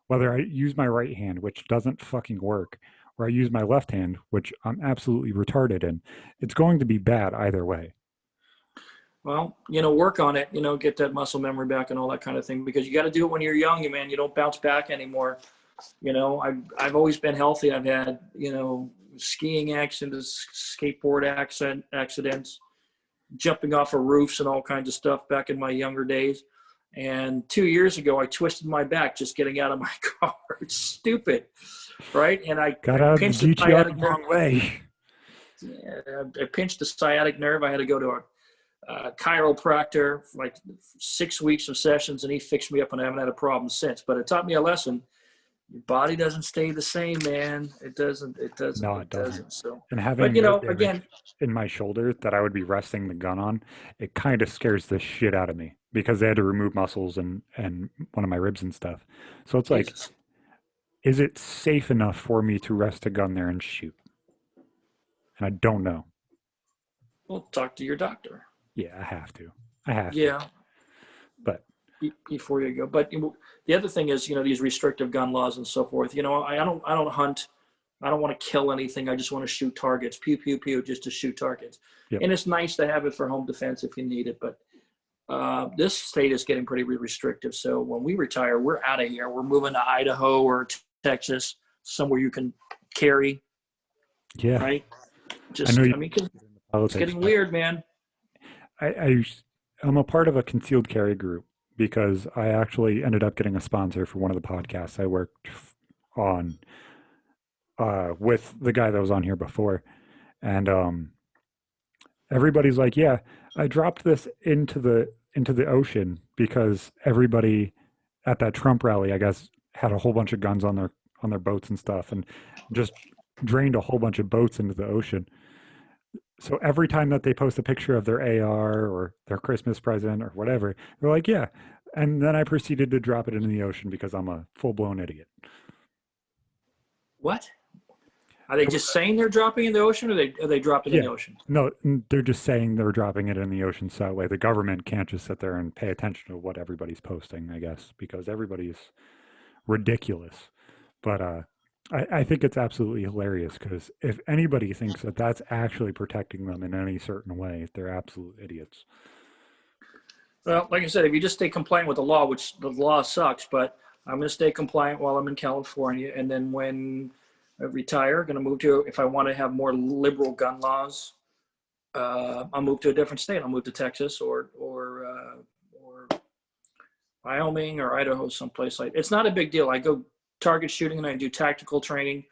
whether I use my right hand, which doesn't fucking work, or I use my left hand, which I'm absolutely retarded in. It's going to be bad either way. Well, work on it, get that muscle memory back and all that kind of thing, because you got to do it when you're young, man. You don't bounce back anymore. I've always been healthy. I've had, skiing accidents, skateboard accidents, jumping off of roofs and all kinds of stuff back in my younger days. And 2 years ago, I twisted my back just getting out of my car. It's stupid, right? And I Got out of the pinched the GTR sciatic the nerve. wrong way. I pinched the sciatic nerve. I had to go to a chiropractor for like 6 weeks of sessions, and he fixed me up, and I haven't had a problem since. But it taught me a lesson. Your body doesn't stay the same, man. It doesn't. It doesn't. No, It it doesn't. doesn't. So, And but having nerve again, damage in my shoulder that I would be resting the gun on, it kind of scares the shit out of me because they had to remove muscles and one of my ribs and stuff. So it's like, Jesus. is it safe enough for me to rest a gun there and shoot? And I don't know. Well, talk to your doctor. Yeah, I have to. I have to. Yeah, But before you go. But the other thing is, these restrictive gun laws and so forth. I don't hunt. I don't want to kill anything. I just want to shoot targets. Pew pew pew, just to shoot targets. yep. And it's nice to have it for home defense if you need it. But this state is getting pretty restrictive. So when we retire, we're out of here. We're moving to Idaho or Texas, somewhere you can carry. Yeah. Right? I know you 'Cause it's politics, getting but weird, man. I I'm a part of a concealed carry group because I actually ended up getting a sponsor for one of the podcasts I worked on with the guy that was on here before. And everybody's like, "Yeah, I dropped this into the ocean because everybody at that Trump rally, I guess, had a whole bunch of guns on their boats and stuff, and just drained a whole bunch of boats into the ocean." So every time that they post a picture of their AR or their Christmas present or whatever, they're like, "Yeah." And then I proceeded to drop it into the ocean because I'm a full blown idiot. What? Are they just saying they're dropping in the ocean, or are they dropping in Yeah. the ocean? No, they're just saying they're dropping it in the ocean so that way the government can't just sit there and pay attention to what everybody's posting, I guess, because everybody's ridiculous. But I think it's absolutely hilarious because if anybody thinks that that's actually protecting them in any certain way, they're absolute idiots. Well, like I said, if you just stay compliant with the law, which the law sucks, but I'm going to stay compliant while I'm in California. And then when I retire, I'm going to move to, if I want to have more liberal gun laws, I'll move to a different state. I'll move to Texas or Wyoming or Idaho, someplace like. It's not a big deal. I go target shooting and I do tactical training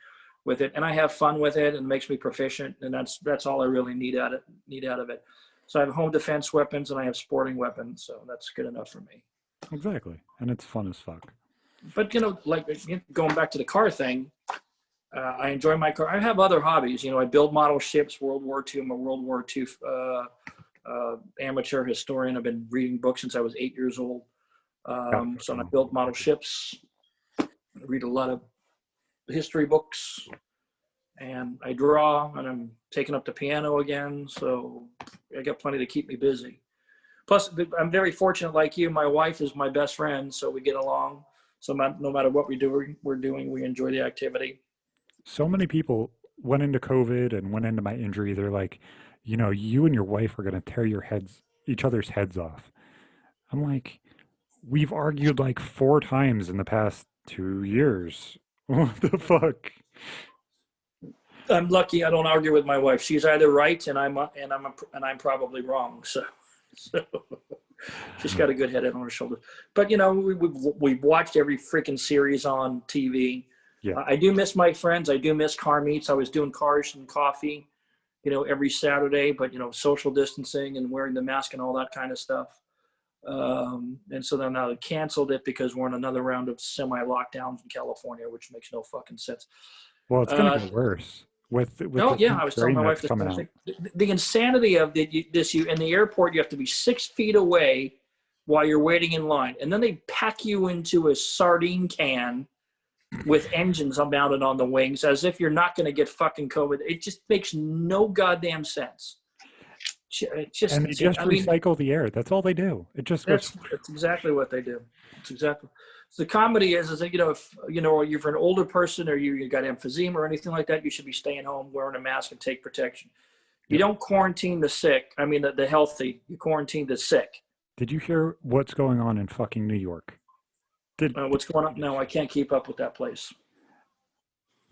with it, and I have fun with it, and it makes me proficient, and that's all I really need out of it. So I have home defense weapons and I have sporting weapons, so that's good enough for me. Exactly. And it's fun as fuck. But like going back to the car thing, I enjoy my car. I have other hobbies. I build model ships, World War II. I'm a World War II amateur historian. I've been reading books since I was 8 years old. So I build model ships, read a lot of history books, and I draw, and I'm taking up the piano again. So I got plenty to keep me busy. Plus, I'm very fortunate, like you. My wife is my best friend, so we get along. So no matter what we're doing, we enjoy the activity. So many people went into COVID and went into my injury. They're like, you and your wife are going to tear each other's heads off. I'm like, we've argued like 4 times in the past 2 years. What the fuck? I'm lucky I don't argue with my wife. She's either right and I'm probably wrong. So she's got a good head on her shoulders. But we've watched every freaking series on TV. Yeah. I do miss my friends. I do miss car meets. I was doing cars and coffee, every Saturday, but social distancing and wearing the mask and all that kind of stuff. And so then I canceled it because we're in another round of semi-lockdowns in California, which makes no fucking sense. Well, it's going to get worse with oh yeah, I was telling my wife coming out. The insanity of this. You in the airport, you have to be 6 feet away while you're waiting in line, and then they pack you into a sardine can with engines mounted on the wings, as if you're not going to get fucking COVID. It just makes no goddamn sense. And they just recycle the air. That's all they do. It just that's exactly what they do. It's exactly. So the comedy is that if you're for an older person or you got emphysema or anything like that, you should be staying home, wearing a mask, and take protection. You don't quarantine the sick. I mean the healthy. You quarantine the sick. Did you hear what's going on in fucking New York? What's going on? No, I can't keep up with that place.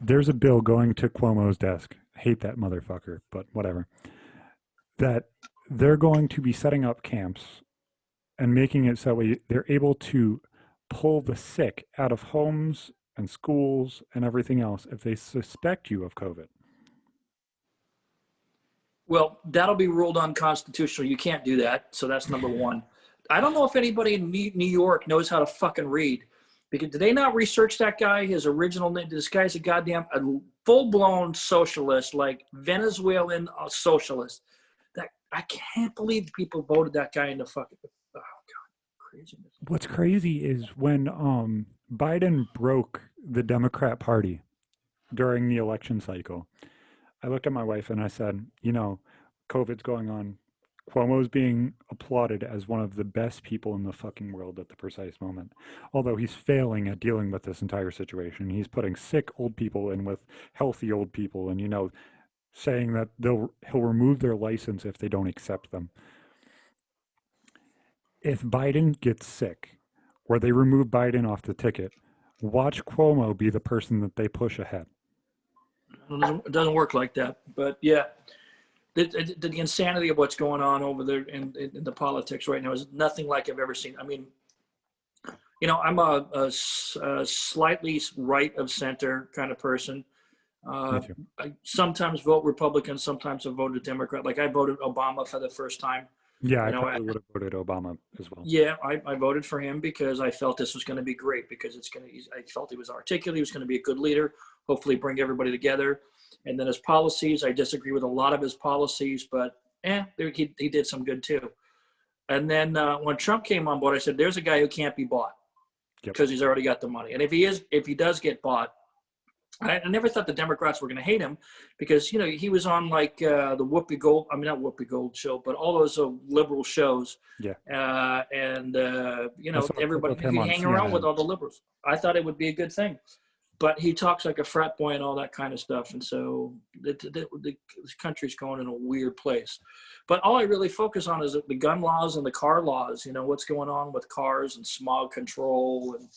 There's a bill going to Cuomo's desk. I hate that motherfucker, but whatever. That they're going to be setting up camps and making it so they're able to pull the sick out of homes and schools and everything else if they suspect you of COVID. Well, that'll be ruled unconstitutional. You can't do that. So that's number one. I don't know if anybody in New York knows how to fucking read. Because did they not research that guy? His original name. This guy's a full-blown socialist, like Venezuelan socialist. I can't believe people voted that guy into fucking. Oh God, craziness. What's crazy is when Biden broke the Democrat Party during the election cycle. I looked at my wife and I said, COVID's going on. Cuomo's being applauded as one of the best people in the fucking world at the precise moment. Although he's failing at dealing with this entire situation. He's putting sick old people in with healthy old people and, saying that he'll remove their license if they don't accept them. If Biden gets sick or they remove Biden off the ticket, watch Cuomo be the person that they push ahead. It doesn't work like that. But yeah, the insanity of what's going on over there in the politics right now is nothing like I've ever seen. I mean, I'm a slightly right of center kind of person. I sometimes vote Republican, sometimes I voted Democrat. Like I voted Obama for the first time. Yeah, I probably would have voted Obama as well. Yeah, I voted for him because I felt this was going to be great because I felt he was articulate. He was going to be a good leader, hopefully bring everybody together. And then his policies, I disagree with a lot of his policies, but he did some good too. And then when Trump came on board, I said, there's a guy who can't be bought because he's already got the money. And if he does get bought, I never thought the Democrats were going to hate him because, he was on like the not Whoopi Gold show, but all those liberal shows. Yeah. Everybody, he hang around with all the liberals. I thought it would be a good thing. but he talks like a frat boy and all that kind of stuff. And so this country's going in a weird place. But all I really focus on is the gun laws and the car laws, you know, what's going on with cars and smog control and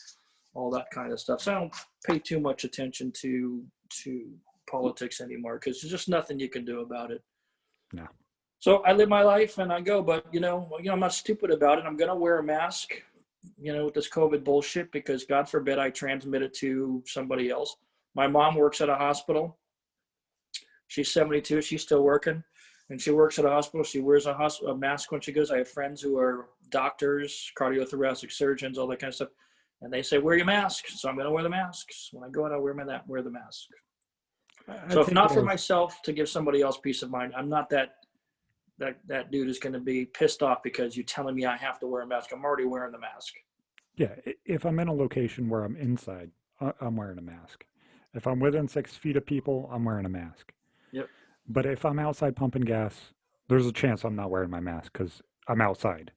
all that kind of stuff. So I don't pay too much attention to politics anymore because there's just nothing you can do about it. No. So I live my life and I go, but you know, I'm not stupid about it. I'm going to wear a mask, you know, with this COVID bullshit, because God forbid I transmit it to somebody else. My mom works at a hospital. She's 72. She's still working, and she works at a hospital. She wears a mask when she goes. I have friends who are doctors, cardiothoracic surgeons, all that kind of stuff. And they say, wear your mask. So I'm going to wear the masks. When I go out, I wear the mask. So if not for myself, to give somebody else peace of mind, I'm not that dude is going to be pissed off because you're telling me I have to wear a mask. I'm already wearing the mask. Yeah, if I'm in a location where I'm inside, I'm wearing a mask. If I'm within 6 feet of people, I'm wearing a mask. Yep. But if I'm outside pumping gas, there's a chance I'm not wearing my mask because I'm outside.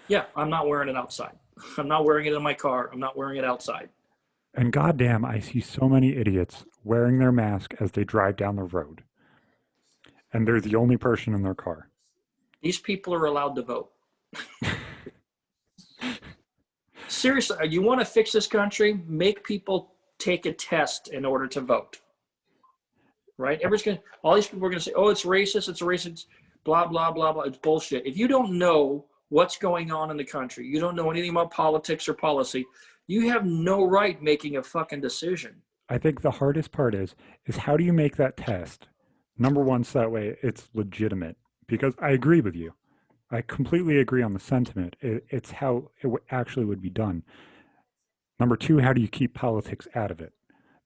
Yeah, I'm not wearing it outside. I'm not wearing it in my car. I'm not wearing it outside. And goddamn, I see so many idiots wearing their mask as they drive down the road. And they're the only person in their car. These people are allowed to vote. Seriously, you want to fix this country? Make people take a test in order to vote. Right? All these people are going to say, oh, it's racist, blah, blah, blah, blah. It's bullshit. If you don't know what's going on in the country, you don't know anything about politics or policy, you have no right making a fucking decision. I think the hardest part is how do you make that test? Number one, so that way it's legitimate. Because I agree with you. I completely agree on the sentiment. It's how it actually would be done. Number two, how do you keep politics out of it?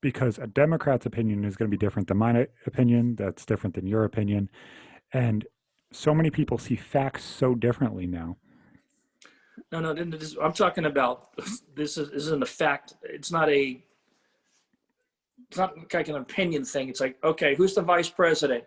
Because a Democrat's opinion is going to be different than my opinion. That's different than your opinion. And so many people see facts so differently now. No, I'm talking about, this isn't a fact. It's not like an opinion thing. It's like, okay, who's the vice president?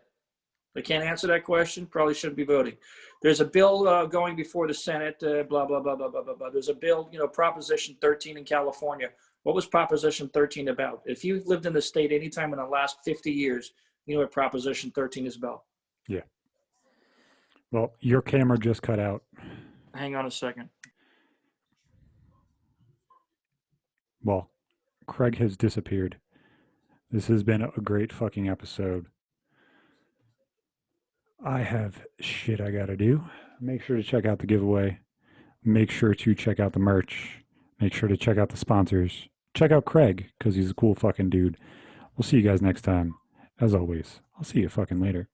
They can't answer that question, probably shouldn't be voting. There's a bill going before the Senate, blah, blah, blah, blah, blah, blah, blah. There's a bill, Proposition 13 in California. What was Proposition 13 about? If you've lived in the state anytime in the last 50 years, you know what Proposition 13 is about. Yeah. Well, your camera just cut out. Hang on a second. Well, Craig has disappeared. This has been a great fucking episode. I have shit I gotta do. Make sure to check out the giveaway. Make sure to check out the merch. Make sure to check out the sponsors. Check out Craig, because he's a cool fucking dude. We'll see you guys next time. As always, I'll see you fucking later.